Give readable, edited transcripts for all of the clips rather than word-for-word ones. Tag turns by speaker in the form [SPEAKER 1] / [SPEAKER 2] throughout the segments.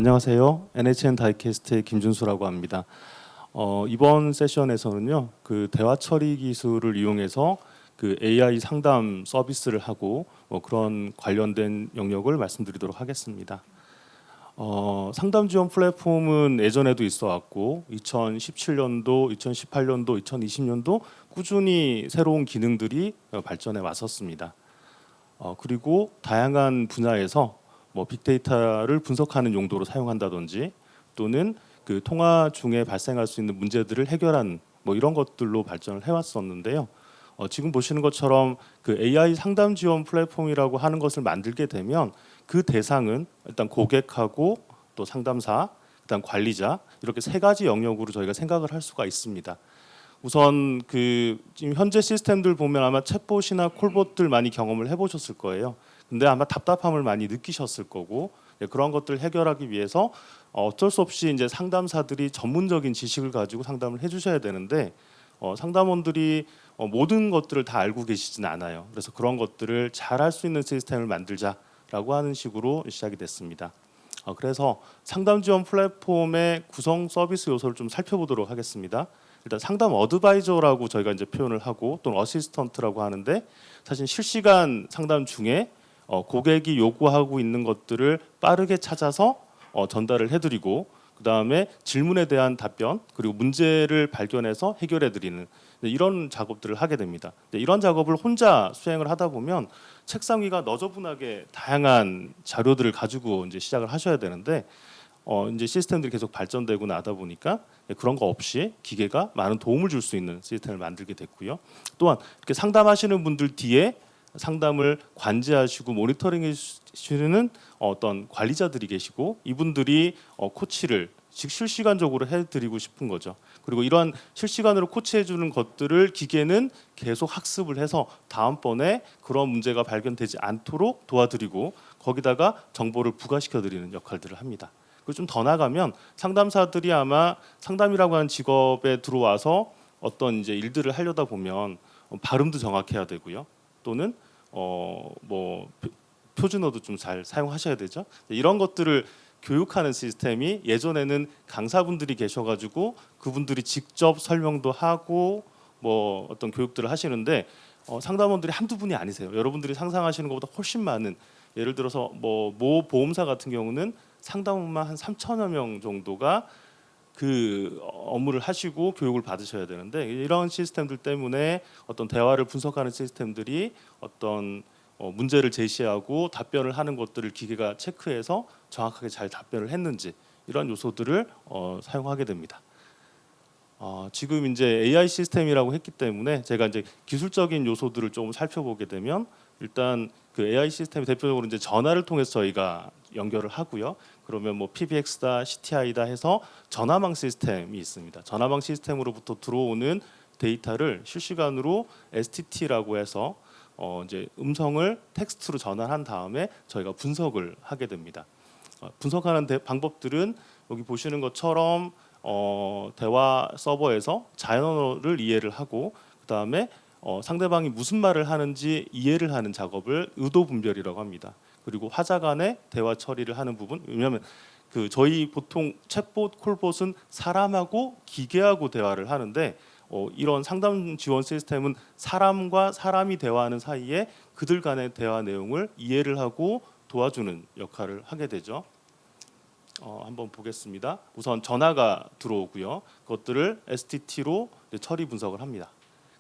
[SPEAKER 1] 안녕하세요. NHN 다이캐스트의 김준수라고 합니다. 이번 세션에서는요, 그 대화 처리 기술을 이용해서 그 AI 상담 서비스를 하고 그런 관련된 영역을 말씀드리도록 하겠습니다. 상담 지원 플랫폼은 예전에도 있어 왔고 2017년도, 2018년도, 2020년도 꾸준히 새로운 기능들이 발전해 왔었습니다. 그리고 다양한 분야에서 빅데이터를 분석하는 용도로 사용한다든지 또는 그 통화 중에 발생할 수 있는 문제들을 해결하는 이런 것들로 발전을 해왔었는데요. 지금 보시는 것처럼 그 AI 상담 지원 플랫폼이라고 하는 것을 만들게 되면 그 대상은 일단 고객하고 또 상담사, 일단 관리자 이렇게 세 가지 영역으로 저희가 생각을 할 수가 있습니다. 우선 그 지금 현재 시스템들 보면 아마 챗봇이나 콜봇들 많이 경험을 해보셨을 거예요. 근데 아마 답답함을 많이 느끼셨을 거고 그런 것들을 해결하기 위해서 어쩔 수 없이 이제 상담사들이 전문적인 지식을 가지고 상담을 해주셔야 되는데 상담원들이 모든 것들을 다 알고 계시진 않아요. 그래서 그런 것들을 잘 할 수 있는 시스템을 만들자라고 하는 식으로 시작이 됐습니다. 그래서 상담 지원 플랫폼의 구성 서비스 요소를 좀 살펴보도록 하겠습니다. 일단 상담 어드바이저라고 저희가 이제 표현을 하고 또는 어시스턴트라고 하는데 사실 실시간 상담 중에 고객이 요구하고 있는 것들을 빠르게 찾아서 전달을 해드리고 그 다음에 질문에 대한 답변 그리고 문제를 발견해서 해결해드리는 이런 작업들을 하게 됩니다. 이런 작업을 혼자 수행을 하다 보면 책상 위가 너저분하게 다양한 자료들을 가지고 이제 시작을 하셔야 되는데 이제 시스템들이 계속 발전되고 나다 보니까 그런 거 없이 기계가 많은 도움을 줄 수 있는 시스템을 만들게 됐고요. 또한 이렇게 상담하시는 분들 뒤에 상담을 관제하시고 모니터링 해주시는 어떤 관리자들이 계시고 이분들이 코치를 즉 실시간적으로 해드리고 싶은 거죠. 그리고 이러한 실시간으로 코치해주는 것들을 기계는 계속 학습을 해서 다음번에 그런 문제가 발견되지 않도록 도와드리고 거기다가 정보를 부과시켜드리는 역할들을 합니다. 그리고 좀 더 나가면 상담사들이 아마 상담이라고 하는 직업에 들어와서 어떤 이제 일들을 하려다 보면 발음도 정확해야 되고요. 또는 표준어도 좀 잘 사용하셔야 되죠. 이런 것들을 교육하는 시스템이 예전에는 강사분들이 계셔가지고 그분들이 직접 설명도 하고 어떤 교육들을 하시는데 상담원들이 한두 분이 아니세요. 여러분들이 상상하시는 것보다 훨씬 많은 예를 들어서 모 보험사 같은 경우는 상담원만 한 3천여 명 정도가 그 업무를 하시고 교육을 받으셔야 되는데 이런 시스템들 때문에 어떤 대화를 분석하는 시스템들이 어떤 문제를 제시하고 답변을 하는 것들을 기계가 체크해서 정확하게 잘 답변을 했는지 이런 요소들을 사용하게 됩니다. 지금 이제 AI 시스템이라고 했기 때문에 제가 이제 기술적인 요소들을 좀 살펴보게 되면 일단 그 AI 시스템이 대표적으로 이제 전화를 통해서 저희가 연결을 하고요. 그러면 PBX다, CTI다 해서 전화망 시스템이 있습니다. 전화망 시스템으로부터 들어오는 데이터를 실시간으로 STT라고 해서 이제 음성을 텍스트로 전환한 다음에 저희가 분석을 하게 됩니다. 분석하는 방법들은 여기 보시는 것처럼 대화 서버에서 자연 언어를 이해를 하고 그 다음에 상대방이 무슨 말을 하는지 이해를 하는 작업을 의도 분별이라고 합니다. 그리고 화자 간의 대화 처리를 하는 부분, 왜냐하면 그 저희 보통 챗봇, 콜봇은 사람하고 기계하고 대화를 하는데 이런 상담 지원 시스템은 사람과 사람이 대화하는 사이에 그들 간의 대화 내용을 이해를 하고 도와주는 역할을 하게 되죠. 한번 보겠습니다. 우선 전화가 들어오고요. 그것들을 STT로 처리 분석을 합니다.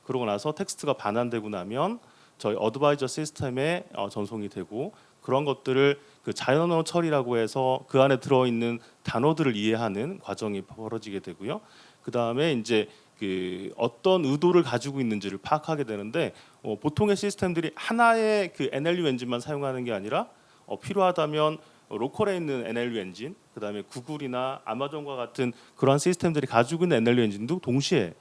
[SPEAKER 1] 그러고 나서 텍스트가 반환되고 나면 저희 어드바이저 시스템에 전송이 되고 그런 것들을 그 자연언어 처리라고 해서 그 안에 들어있는 단어들을 이해하는 과정이 벌어지게 되고요. 그 다음에 이제 그 어떤 의도를 가지고 있는지를 파악하게 되는데 보통의 시스템들이 하나의 그 NLU 엔진만 사용하는 게 아니라 필요하다면 로컬에 있는 NLU 엔진, 그 다음에 구글이나 아마존과 같은 그런 시스템들이 가지고 있는 NLU 엔진도 동시에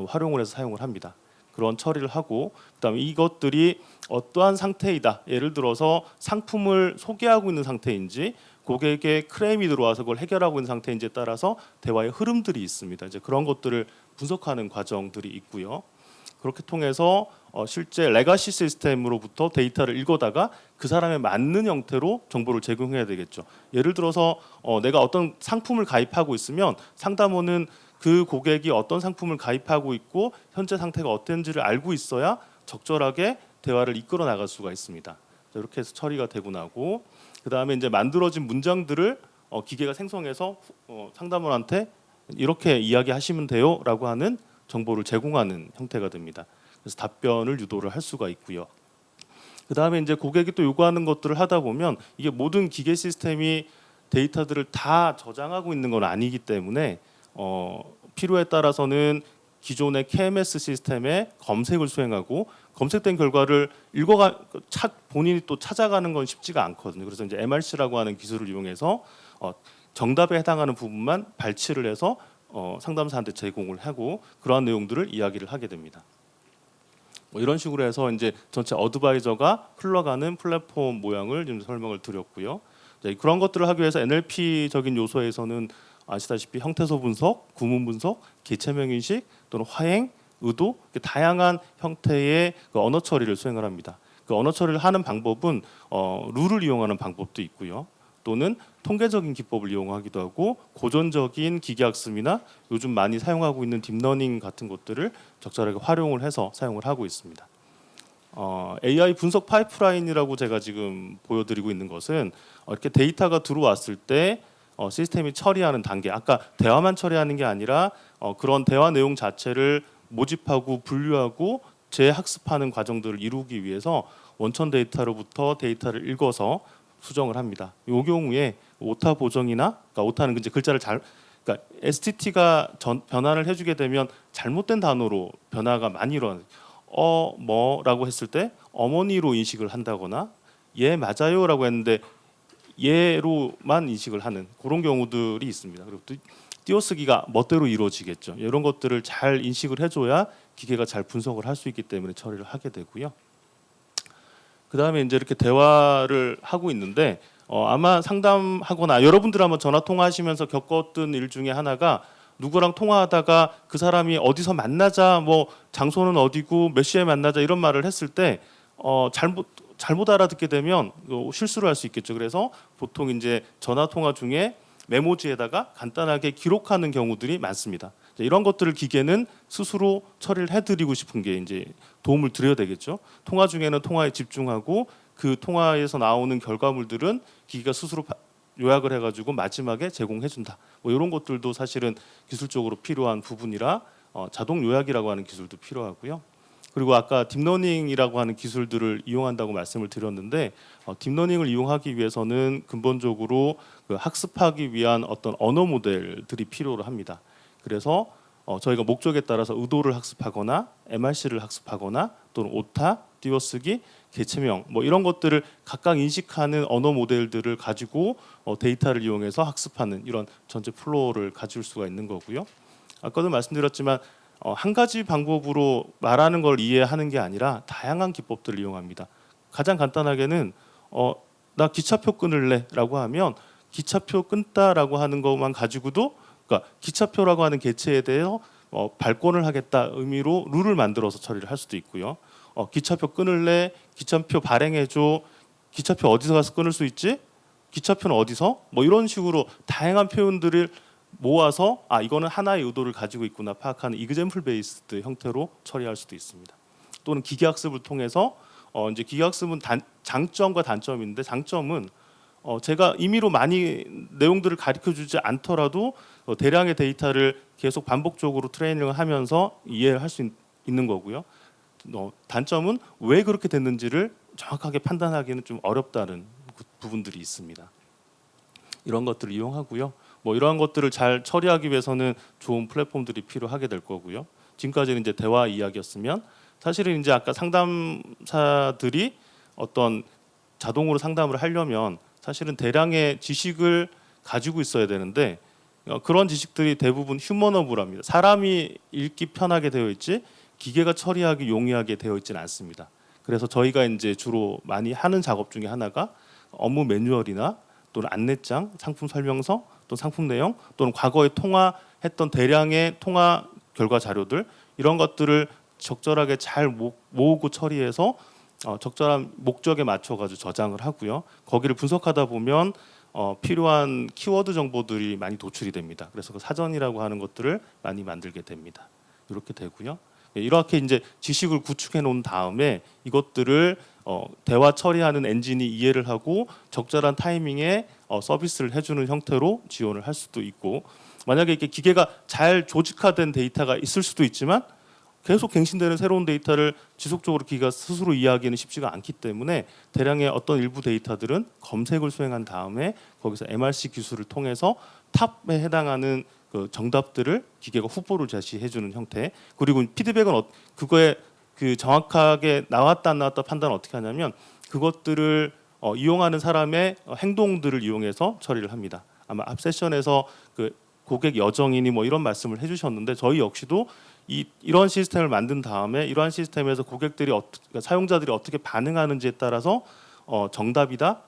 [SPEAKER 1] 활용을 해서 사용을 합니다. 그런 처리를 하고 그다음에 이것들이 어떠한 상태이다. 예를 들어서 상품을 소개하고 있는 상태인지 고객에게 크레임이 들어와서 그걸 해결하고 있는 상태인지에 따라서 대화의 흐름들이 있습니다. 이제 그런 것들을 분석하는 과정들이 있고요. 그렇게 통해서 실제 레가시 시스템으로부터 데이터를 읽어다가 그 사람에 맞는 형태로 정보를 제공해야 되겠죠. 예를 들어서 내가 어떤 상품을 가입하고 있으면 상담원은 그 고객이 어떤 상품을 가입하고 있고 현재 상태가 어떤지를 알고 있어야 적절하게 대화를 이끌어 나갈 수가 있습니다. 이렇게 해서 처리가 되고 나고 그 다음에 이제 만들어진 문장들을 기계가 생성해서 상담원한테 이렇게 이야기하시면 돼요라고 하는 정보를 제공하는 형태가 됩니다. 그래서 답변을 유도를 할 수가 있고요. 그 다음에 이제 고객이 또 요구하는 것들을 하다 보면 이게 모든 기계 시스템이 데이터들을 다 저장하고 있는 건 아니기 때문에 필요에 따라서는 기존의 KMS 시스템의 검색을 수행하고 검색된 결과를 본인이 또 찾아가는 건 쉽지가 않거든요. 그래서 이제 MRC라고 하는 기술을 이용해서 정답에 해당하는 부분만 발치를 해서 상담사한테 제공을 하고 그러한 내용들을 이야기를 하게 됩니다. 뭐 이런 식으로 해서 이제 전체 어드바이저가 흘러가는 플랫폼 모양을 좀 설명을 드렸고요. 그런 것들을 하기 위해서 NLP적인 요소에서는 아시다시피 형태소 분석, 구문 분석, 개체명 인식 또는 화행, 의도 다양한 형태의 그 언어 처리를 수행을 합니다. 그 언어 처리를 하는 방법은 룰을 이용하는 방법도 있고요. 또는 통계적인 기법을 이용하기도 하고 고전적인 기계학습이나 요즘 많이 사용하고 있는 딥러닝 같은 것들을 적절하게 활용을 해서 사용을 하고 있습니다. AI 분석 파이프라인이라고 제가 지금 보여드리고 있는 것은 이렇게 데이터가 들어왔을 때 시스템이 처리하는 단계, 아까 대화만 처리하는 게 아니라 그런 대화 내용 자체를 모집하고 분류하고 재학습하는 과정들을 이루기 위해서 원천 데이터로부터 데이터를 읽어서 수정을 합니다. 이 경우에 오타 보정이나 그러니까 오타는 이제 글자를 그러니까 STT가 변환을 해주게 되면 잘못된 단어로 변화가 많이 일어나요. 뭐라고 했을 때 어머니로 인식을 한다거나 예 맞아요라고 했는데 예로만 인식을 하는 그런 경우들이 있습니다. 그리고 또 띄어쓰기가 멋대로 이루어지겠죠. 이런 것들을 잘 인식을 해줘야 기계가 잘 분석을 할 수 있기 때문에 처리를 하게 되고요. 그 다음에 이제 이렇게 대화를 하고 있는데 아마 상담하거나 여러분들 한번 전화 통화하시면서 겪었던 일 중에 하나가 누구랑 통화하다가 그 사람이 어디서 만나자, 뭐 장소는 어디고 몇 시에 만나자 이런 말을 했을 때 잘못 알아듣게 되면 실수를 할 수 있겠죠. 그래서 보통 이제 전화 통화 중에 메모지에다가 간단하게 기록하는 경우들이 많습니다. 이런 것들을 기계는 스스로 처리를 해드리고 싶은 게 이제 도움을 드려야 되겠죠. 통화 중에는 통화에 집중하고 그 통화에서 나오는 결과물들은 기계가 스스로 요약을 해가지고 마지막에 제공해준다. 뭐 이런 것들도 사실은 기술적으로 필요한 부분이라 자동 요약이라고 하는 기술도 필요하고요. 그리고 아까 딥러닝이라고 하는 기술들을 이용한다고 말씀을 드렸는데 딥러닝을 이용하기 위해서는 근본적으로 그 학습하기 위한 어떤 언어 모델들이 필요로 합니다. 그래서 저희가 목적에 따라서 의도를 학습하거나 MRC를 학습하거나 또는 오타, 띄어쓰기, 개체명 뭐 이런 것들을 각각 인식하는 언어 모델들을 가지고 데이터를 이용해서 학습하는 이런 전체 플로우를 가질 수가 있는 거고요. 아까도 말씀드렸지만 한 가지 방법으로 말하는 걸 이해하는 게 아니라 다양한 기법들을 이용합니다. 가장 간단하게는 나 기차표 끊을래라고 하면 기차표 끊다라고 하는 것만 가지고도 그러니까 기차표라고 하는 개체에 대해서 발권을 하겠다 의미로 룰을 만들어서 처리를 할 수도 있고요. 기차표 끊을래, 기차표 발행해줘, 기차표 어디서 가서 끊을 수 있지? 기차표는 어디서? 뭐 이런 식으로 다양한 표현들을 모아서 이거는 하나의 의도를 가지고 있구나 파악하는 이그젬플 베이스드 형태로 처리할 수도 있습니다. 또는 기계학습을 통해서 이제 기계학습은 장점과 단점인데 장점은 제가 임의로 많이 내용들을 가르쳐주지 않더라도 대량의 데이터를 계속 반복적으로 트레이닝을 하면서 이해를 할 수 있는 거고요. 단점은 왜 그렇게 됐는지를 정확하게 판단하기는 좀 어렵다는 부분들이 있습니다. 이런 것들을 이용하고요. 뭐 이러한 것들을 잘 처리하기 위해서는 좋은 플랫폼들이 필요하게 될 거고요. 지금까지는 이제 대화 이야기였으면 사실은 이제 아까 상담사들이 어떤 자동으로 상담을 하려면 사실은 대량의 지식을 가지고 있어야 되는데 그런 지식들이 대부분 휴머너블합니다. 사람이 읽기 편하게 되어 있지 기계가 처리하기 용이하게 되어 있지는 않습니다. 그래서 저희가 이제 주로 많이 하는 작업 중에 하나가 업무 매뉴얼이나 또는 안내장, 상품 설명서, 또 상품 내용, 또는 과거에 통화했던 대량의 통화 결과 자료들 이런 것들을 적절하게 잘 모으고 처리해서 적절한 목적에 맞춰가지고 저장을 하고요. 거기를 분석하다 보면 필요한 키워드 정보들이 많이 도출이 됩니다. 그래서 그 사전이라고 하는 것들을 많이 만들게 됩니다. 이렇게 되고요. 이렇게 이제 지식을 구축해 놓은 다음에 이것들을 대화 처리하는 엔진이 이해를 하고 적절한 타이밍에 서비스를 해주는 형태로 지원을 할 수도 있고, 만약에 이렇게 기계가 잘 조직화된 데이터가 있을 수도 있지만 계속 갱신되는 새로운 데이터를 지속적으로 기계가 스스로 이해하기는 쉽지가 않기 때문에 대량의 어떤 일부 데이터들은 검색을 수행한 다음에 거기서 MRC 기술을 통해서 탑에 해당하는 그 정답들을 기계가 후보를 제시해주는 형태. 그리고 피드백은 그거에 그 정확하게 나왔다 안 나왔다 판단을 어떻게 하냐면 그것들을 이용하는 사람의 행동들을 이용해서 처리를 합니다. 아마 앞 세션에서 그 고객 여정이니 뭐 이런 말씀을 해주셨는데 저희 역시도 이런 시스템을 만든 다음에 이러한 시스템에서 고객들이 그러니까 사용자들이 어떻게 반응하는지에 따라서 정답이다,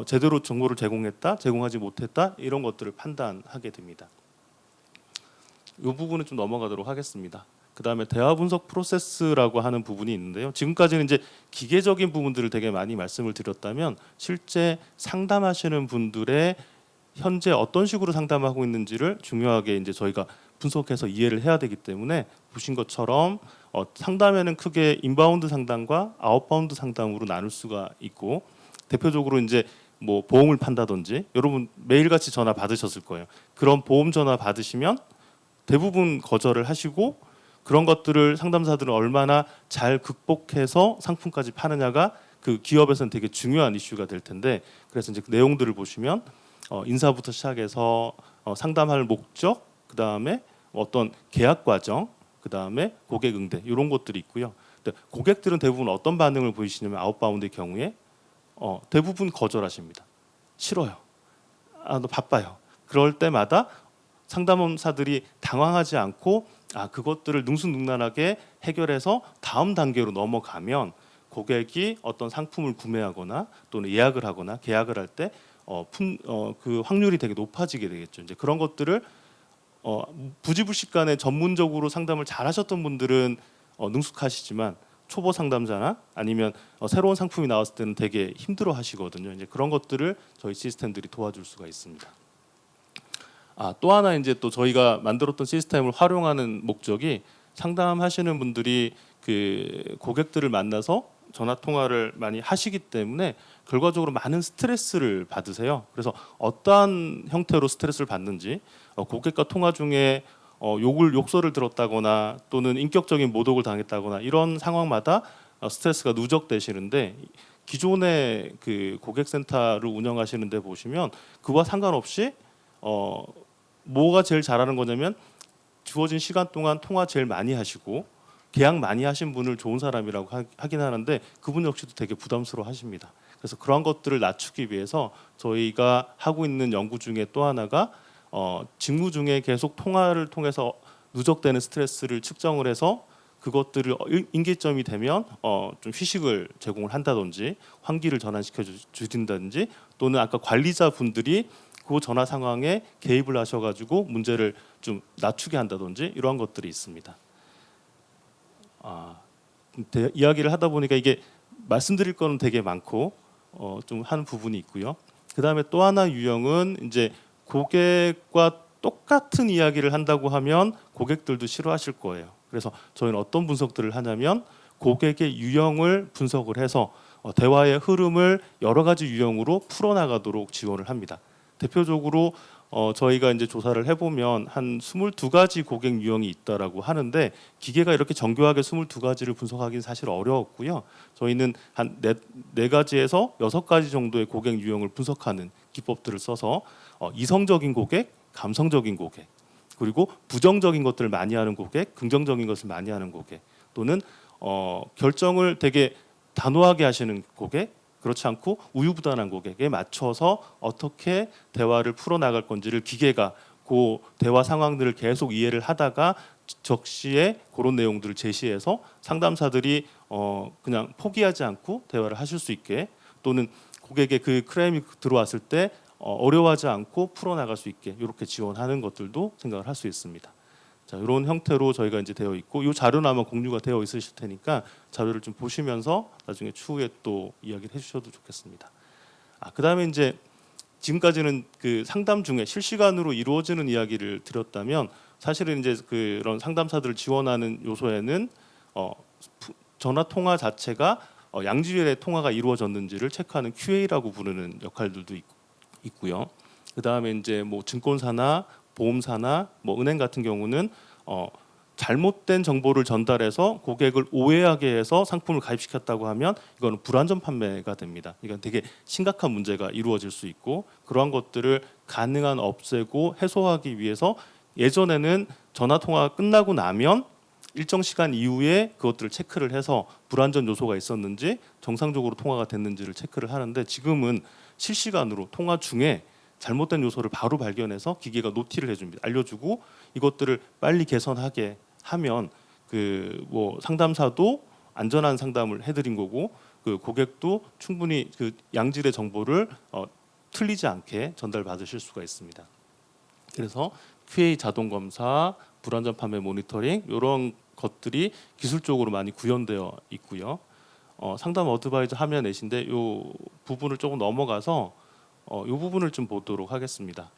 [SPEAKER 1] 제대로 정보를 제공했다, 제공하지 못했다 이런 것들을 판단하게 됩니다. 이 부분은 좀 넘어가도록 하겠습니다. 그 다음에 대화 분석 프로세스라고 하는 부분이 있는데요. 지금까지는 이제 기계적인 부분들을 되게 많이 말씀을 드렸다면 실제 상담하시는 분들의 현재 어떤 식으로 상담하고 있는지를 중요하게 이제 저희가 분석해서 이해를 해야 되기 때문에 보신 것처럼 상담에는 크게 인바운드 상담과 아웃바운드 상담으로 나눌 수가 있고, 대표적으로 이제 뭐 보험을 판다든지 여러분 매일같이 전화 받으셨을 거예요. 그런 보험 전화 받으시면 대부분 거절을 하시고 그런 것들을 상담사들은 얼마나 잘 극복해서 상품까지 파느냐가 그 기업에서는 되게 중요한 이슈가 될 텐데, 그래서 이제 그 내용들을 보시면 인사부터 시작해서 상담할 목적, 그 다음에 어떤 계약 과정, 그 다음에 고객 응대 이런 것들이 있고요. 근데 고객들은 대부분 어떤 반응을 보이시냐면 아웃바운드의 경우에 대부분 거절하십니다. 싫어요. 너 바빠요. 그럴 때마다 상담사들이 당황하지 않고 그것들을 능수능란하게 해결해서 다음 단계로 넘어가면 고객이 어떤 상품을 구매하거나 또는 예약을 하거나 계약을 할 때 그 확률이 되게 높아지게 되겠죠. 이제 그런 것들을 부지불식간에 전문적으로 상담을 잘하셨던 분들은 능숙하시지만 초보 상담자나 아니면 새로운 상품이 나왔을 때는 되게 힘들어하시거든요. 이제 그런 것들을 저희 시스템들이 도와줄 수가 있습니다. 또 하나 이제 또 저희가 만들었던 시스템을 활용하는 목적이 상담하시는 분들이 그 고객들을 만나서 전화 통화를 많이 하시기 때문에 결과적으로 많은 스트레스를 받으세요. 그래서 어떠한 형태로 스트레스를 받는지, 고객과 통화 중에 욕설을 들었다거나 또는 인격적인 모독을 당했다거나 이런 상황마다 스트레스가 누적되시는데, 기존의 그 고객센터를 운영하시는데 보시면 그와 상관없이 뭐가 제일 잘하는 거냐면 주어진 시간 동안 통화 제일 많이 하시고 계약 많이 하신 분을 좋은 사람이라고 하긴 하는데 그분 역시도 되게 부담스러워 하십니다. 그래서 그런 것들을 낮추기 위해서 저희가 하고 있는 연구 중에 또 하나가 직무 중에 계속 통화를 통해서 누적되는 스트레스를 측정을 해서 그것들을 임계점이 되면 좀 휴식을 제공을 한다든지 환기를 전환시켜 주신다든지 또는 아까 관리자분들이 그 전화 상황에 개입을 하셔가지고 문제를 좀 낮추게 한다든지 이러한 것들이 있습니다. 이야기를 하다 보니까 이게 말씀드릴 거는 되게 많고 좀 하는 부분이 있고요. 그 다음에 또 하나 유형은 이제 고객과 똑같은 이야기를 한다고 하면 고객들도 싫어하실 거예요. 그래서 저희는 어떤 분석들을 하냐면 고객의 유형을 분석을 해서 대화의 흐름을 여러 가지 유형으로 풀어나가도록 지원을 합니다. 대표적으로 저희가 이제 조사를 해보면 한 22가지 고객 유형이 있다라고 하는데 기계가 이렇게 정교하게 22가지를 분석하기는 사실 어려웠고요. 저희는 한 4가지에서 6가지 정도의 고객 유형을 분석하는 기법들을 써서 이성적인 고객, 감성적인 고객, 그리고 부정적인 것들을 많이 하는 고객, 긍정적인 것을 많이 하는 고객, 또는 결정을 되게 단호하게 하시는 고객, 그렇지 않고 우유부단한 고객에 맞춰서 어떻게 대화를 풀어나갈 건지를 기계가 그 대화 상황들을 계속 이해를 하다가 적시에 그런 내용들을 제시해서 상담사들이 그냥 포기하지 않고 대화를 하실 수 있게, 또는 고객의 그 클레임이 들어왔을 때 어려워하지 않고 풀어나갈 수 있게 이렇게 지원하는 것들도 생각을 할 수 있습니다. 자, 이런 형태로 저희가 이제 되어 있고 이 자료는 아마 공유가 되어 있으실 테니까 자료를 좀 보시면서 나중에 추후에 또 이야기를 해주셔도 좋겠습니다. 그다음에 이제 지금까지는 그 상담 중에 실시간으로 이루어지는 이야기를 드렸다면 사실은 이제 그런 상담사들을 지원하는 요소에는 전화 통화 자체가 양질의 통화가 이루어졌는지를 체크하는 QA라고 부르는 역할들도 있고요. 그다음에 이제 뭐 증권사나 보험사나 뭐 은행 같은 경우는 잘못된 정보를 전달해서 고객을 오해하게 해서 상품을 가입시켰다고 하면 이거는 불완전 판매가 됩니다. 이건 되게 심각한 문제가 이루어질 수 있고 그러한 것들을 가능한 없애고 해소하기 위해서 예전에는 전화 통화가 끝나고 나면 일정 시간 이후에 그것들을 체크를 해서 불완전 요소가 있었는지 정상적으로 통화가 됐는지를 체크를 하는데 지금은 실시간으로 통화 중에 잘못된 요소를 바로 발견해서 기계가 노티를 해줍니다. 알려주고 이것들을 빨리 개선하게 하면 그 뭐 상담사도 안전한 상담을 해드린 거고 그 고객도 충분히 그 양질의 정보를 틀리지 않게 전달받으실 수가 있습니다. 그래서 QA 자동 검사, 불완전 판매 모니터링 이런 것들이 기술적으로 많이 구현되어 있고요. 상담 어드바이저 화면 내신데 이 부분을 조금 넘어가서 이 부분을 좀 보도록 하겠습니다.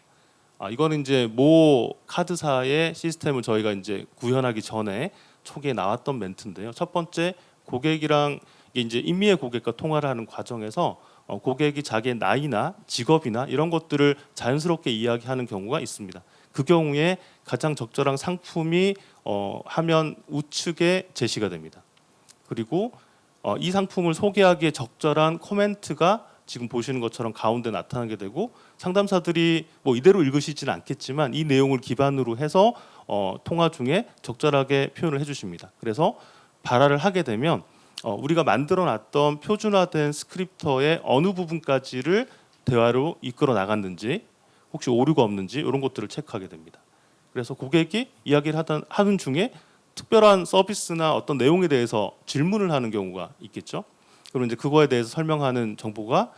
[SPEAKER 1] 이거는 이제 모 카드사의 시스템을 저희가 이제 구현하기 전에 초기에 나왔던 멘트인데요. 첫 번째 고객이랑 이제 인미의 고객과 통화를 하는 과정에서 고객이 자기의 나이나 직업이나 이런 것들을 자연스럽게 이야기하는 경우가 있습니다. 그 경우에 가장 적절한 상품이 화면 우측에 제시가 됩니다. 그리고 이 상품을 소개하기에 적절한 코멘트가 지금 보시는 것처럼 가운데 나타나게 되고 상담사들이 뭐 이대로 읽으시지는 않겠지만 이 내용을 기반으로 해서 통화 중에 적절하게 표현을 해주십니다. 그래서 발화를 하게 되면 우리가 만들어놨던 표준화된 스크립터의 어느 부분까지를 대화로 이끌어 나갔는지 혹시 오류가 없는지 이런 것들을 체크하게 됩니다. 그래서 고객이 이야기를 하는 중에 특별한 서비스나 어떤 내용에 대해서 질문을 하는 경우가 있겠죠. 그럼 이제 그거에 대해서 설명하는 정보가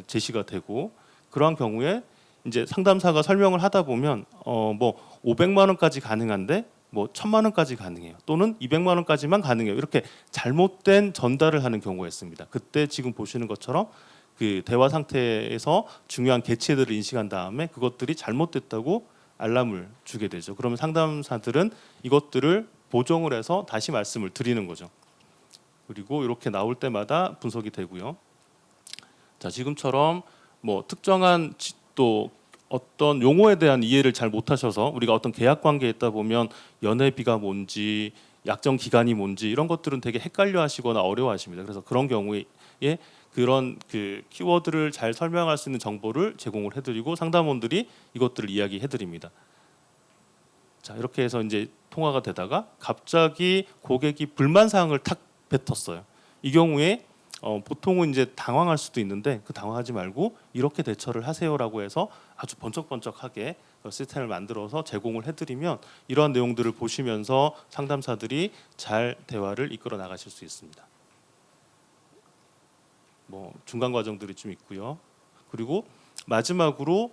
[SPEAKER 1] 제시가 되고 그러한 경우에 이제 상담사가 설명을 하다 보면 뭐 500만 원까지 가능한데 뭐 1000만 원까지 가능해요. 또는 200만 원까지만 가능해요. 이렇게 잘못된 전달을 하는 경우가 있습니다. 그때 지금 보시는 것처럼 그 대화 상태에서 중요한 개체들을 인식한 다음에 그것들이 잘못됐다고 알람을 주게 되죠. 그러면 상담사들은 이것들을 보정을 해서 다시 말씀을 드리는 거죠. 그리고 이렇게 나올 때마다 분석이 되고요. 자, 지금처럼 뭐 특정한 또 어떤 용어에 대한 이해를 잘 못하셔서 우리가 어떤 계약 관계에 있다 보면 연회비가 뭔지 약정 기간이 뭔지 이런 것들은 되게 헷갈려하시거나 어려워하십니다. 그래서 그런 경우에 그런 그 키워드를 잘 설명할 수 있는 정보를 제공을 해드리고 상담원들이 이것들을 이야기해드립니다. 자, 이렇게 해서 이제 통화가 되다가 갑자기 고객이 불만 사항을 탁 뱉었어요. 이 경우에 보통은 이제 당황할 수도 있는데 그 당황하지 말고 이렇게 대처를 하세요라고 해서 아주 번쩍번쩍하게 시스템을 만들어서 제공을 해드리면 이러한 내용들을 보시면서 상담사들이 잘 대화를 이끌어 나가실 수 있습니다. 뭐 중간 과정들이 좀 있고요. 그리고 마지막으로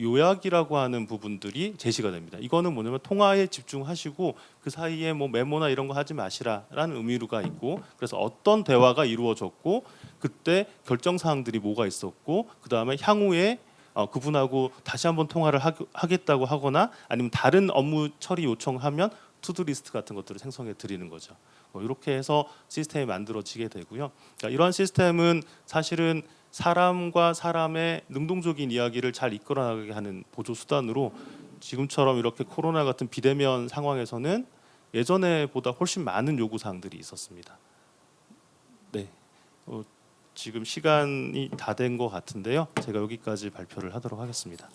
[SPEAKER 1] 요약이라고 하는 부분들이 제시가 됩니다. 이거는 뭐냐면 통화에 집중하시고 그 사이에 뭐 메모나 이런 거 하지 마시라라는 의미가 있고 그래서 어떤 대화가 이루어졌고 그때 결정 사항들이 뭐가 있었고 그 다음에 향후에 그분하고 다시 한번 통화를 하겠다고 하거나 아니면 다른 업무 처리 요청하면 투두 리스트 같은 것들을 생성해 드리는 거죠. 이렇게 해서 시스템이 만들어지게 되고요. 그러니까 이러한 시스템은 사실은 사람과 사람의 능동적인 이야기를 잘 이끌어나가게 하는 보조 수단으로 지금처럼 이렇게 코로나 같은 비대면 상황에서는 예전에보다 훨씬 많은 요구 사항들이 있었습니다. 네, 지금 시간이 다 된 것 같은데요. 제가 여기까지 발표를 하도록 하겠습니다.